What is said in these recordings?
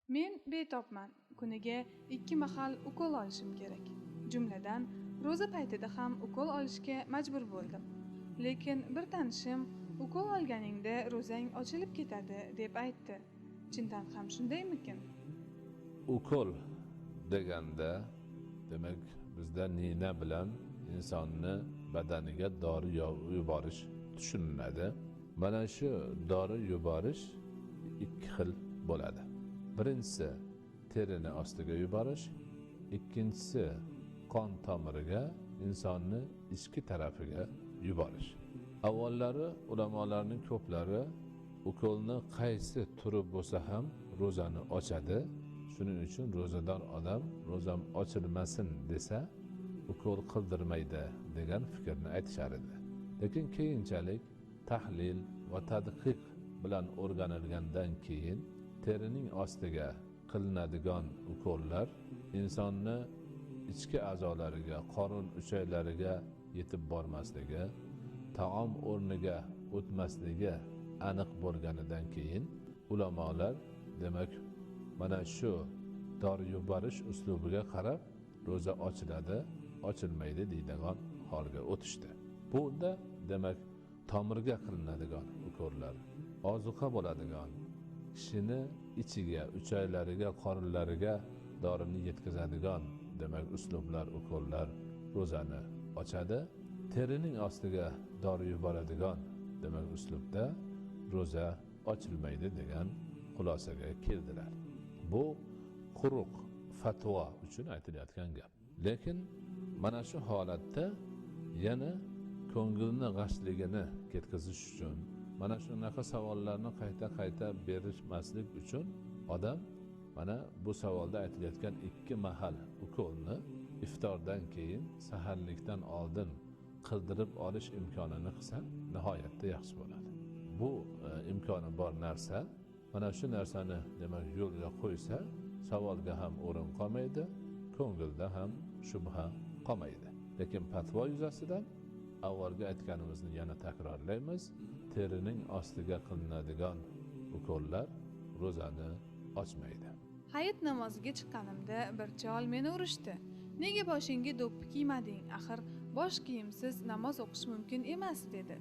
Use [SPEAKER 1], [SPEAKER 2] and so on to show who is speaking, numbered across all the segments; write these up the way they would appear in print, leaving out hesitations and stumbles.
[SPEAKER 1] Men betobman. Kuniga 2 mahal ukol olishim kerak. Jumladan, ro'za paytida ham ukol olishga majbur bo'ldim. Lekin bir tanishim ukol olganingda ro'zang ochilib ketadi deb aytdi. Chindan ham shundaymikin?
[SPEAKER 2] Ukol deganda demak bizda nina bilan insonni badaniga dori yuborish tushuniladi. Mana shu dori yuborish ikki xil bo'ladi. Birinchisi terini ostiga yuborish, ikkinchisi qon tomiriga, insonni ichki tarafiga yuborish. Avvallari ulamolarning ko'plari ukolni qaysi turi bo'lsa ham ro'zani ochadi. Shuning uchun ro'zador odam ro'zam ochilmasin desa ukol qildirmaydi degan fikrni aytishar edi. Lekin keyinchalik tahlil va tadqiq bilan o'rganilgandan keyin terining ostiga qilinadigan ukollar insonni ichki a'zolariga, qorin uchaylariga yetib bormasligi, taom o'rniga o'tmasligi aniq bo'lganidan keyin ulamolar demak mana shu dori yuborish uslubiga qarab ro'za ochiladi, ochilmaydi deydigan holga o'tishdi. Bunda demak tomirga qilinadigan ukollar, ozuqa bo'ladigan, kishini ichiga, uchaylariga, qorinlariga dorini yetkazadigan demak uslublar, ukollar ro'zani ochadi. Terining ostiga dori yuboradigan demak uslubda ro'za ochilmaydi degan xulosaga keldilar. Bu quruq fatvo uchun aytilayotgan gap. Lekin mana shu holatda yana ko'ngilni g'ashligini ketkazish uchun, mana shunaqa savollarni qayta berishmaslik uchun odam mana bu savolda aytilayotgan 2 mahal ukolni iftordan keyin, saharlikdan oldin qildirib olish imkonini qilsa nihoyatda yaxshi bo'ladi. Bu imkoni bor narsa, mana shu narsani demak yo'lga qo'ysa, savolga ham o'rin qolmaydi, ko'ngilda ham shubha qolmaydi. Lekin fatvo yuzasidan avvalgi aytganimizni yana takrorlaymiz. Terining ostiga qilinadigan ukollar ro'zani ochmaydi.
[SPEAKER 1] Hayit namoziga chiqqanimda bir chol meni urishdi. Nega boshingga do'ppi kiymading? Axir bosh kiyimsiz namoz o'qish mumkin emas dedi.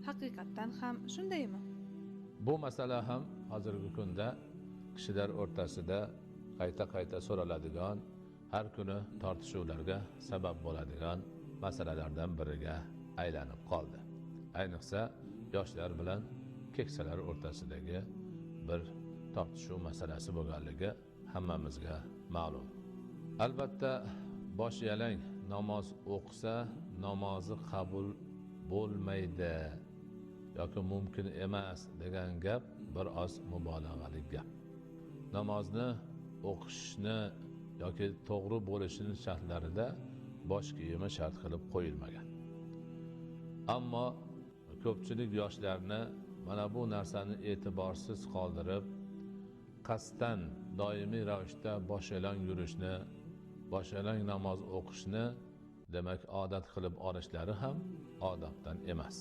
[SPEAKER 1] Haqiqatan ham shundaymi?
[SPEAKER 2] Bu masala ham hozirgi kunda kishilar o'rtasida qayta so'raladigan, har kuni tortishuvlarga sabab bo'ladigan masalalardan biriga aylanib qoldi. Ayniqsa yoshlar bilan keksalar o'rtasidagi bir tortishuv masalasi bo'lganligi hammamizga ma'lum. Albatta bosh yalang namoz o'qisa namozi qabul bo'lmaydi yoki mumkin emas degan gap bir oz mubolag'ali gap. Namozni o'qishni yoki to'g'ri bo'lishini shartlarida bosh kiyimi shart qilib qo'yilmagan. Ammo ko'pchilik yoshlarni mana bu narsani e'tiborsiz qoldirib, qasddan doimiy ravishda bosh yalang yurishni, bosh yalang namoz o'qishni demak odat qilib olishlari ham odobdan emas.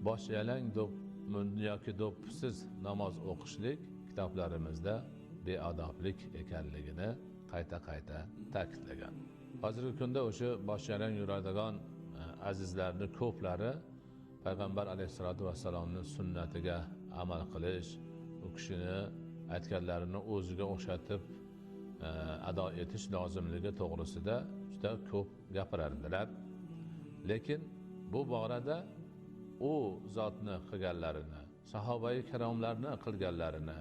[SPEAKER 2] Bosh yalang yoki do'ppisiz namoz o'qishlik kitoblarimizda beodoblik ekanligini qayta ta'kidlagan. Hozirgi kunda o'sha bosh yalang yuradigan azizlarni ko'plari Payg'ambar alayhisolatu vassalomning sunnatiga amal qilish, u kishini aytganlarini o'ziga o'xshatib ado etish lozimligi to'g'risida juda ko'p gapirardilar. Lekin bu borada u zotni qilganlarini, sahobai kiromlarni qilganlarini,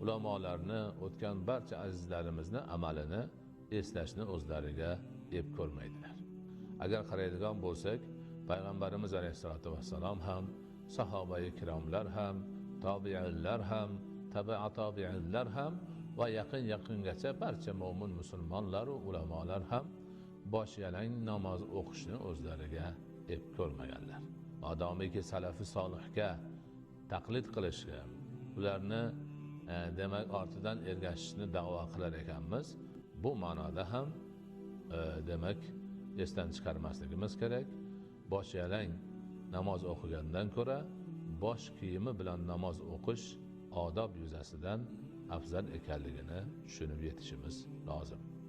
[SPEAKER 2] ulamolarni, o'tgan barcha azizlarimizni amalini eslashni o'zlariga ep ko'rmaydilar. Agar qaraydigan bo'lsak, Payg'ambarimiz alayhisolatu vassalom ham, sahobai kiromlar ham, tobiinlar ham, tabi'inlar ham va yaqingacha barcha mo'min musulmonlar va ulamolar ham bosh yalang namoz o'qishni o'zlariga ep ko'rmaganlar. Modomiki salafi solihga taqlid qilishga, ularni demak ortidan ergashishni da'vo qilar ekanmiz. Bu ma'noda ham demak esdan chiqarmasligimiz kerak. Bosh yalang namoz o'qigandan ko'ra bosh kiyimi bilan namoz o'qish odob yuzasidan afzal ekanligini tushunib yetishimiz lozim.